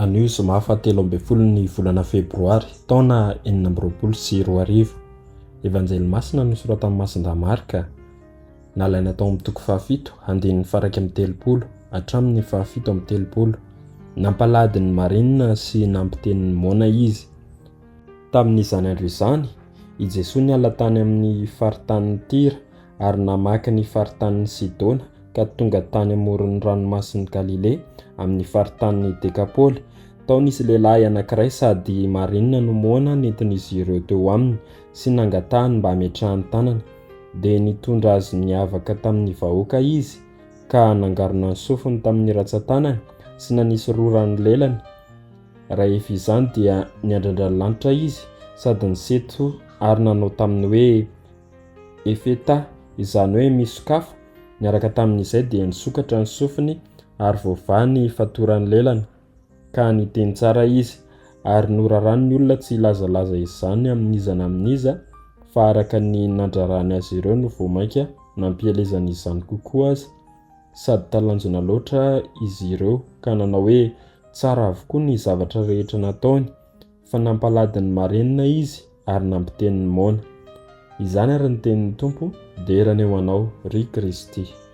Anio Zoma fahatelo ambin'ny folo ny volana Febroary taona 2024. Evanjely Masina nosoratan'i Masina Marka nalaina tao amin'ny toko 7 andin'ny faraky amin'ny 30 hatramin'ny 7 amin'ny 30. Nampalady ny marenina sy nampiteny moana izy. Tamin'izany andro izany, i Jesoa niala tany amin'ny faritanin'i Tira ary namaky ny faritanin'i Sidôna ka tonga tany amoron'ny ranomasin'i Galilea amin'ny faritanin'i Dekapaoly. Tao nisy lehilahy anankiray sady marenina no moana nentin'izy ireo teo aminy sy nangatahany mba hametrahany tanany. Dia nitondra azy miavaka tamin'ny vahoaka izy ka nangarona ny sofiny tamin'ny rantsan-tanany sy nanisy rorany lelany. Rehefa izany dia niandrandra ny lanitra izy sady niseto ary nanao tamin'ny hoe efeta, izany hoe misokafo. Niaraka tamin'izay dia nisokatra ny sofiny ary voavany fatoran'ny lelany ka niteny tsara izy, ary norarany ny olona tsy lazalaza izany amin'iza na amin'iza fa araka ny nandrarany azy ireo no voamaika nampielezany izany kokoa azy, sady talanjona loatra izy ireo ka nanao hoe tsara avokoa ny zavatra rehetra nataony, fa nampalady ny marenina izy ary nampiteny ny moana. Izany ary ny tenin'ny Tompo, derany eo anao ry Kristy.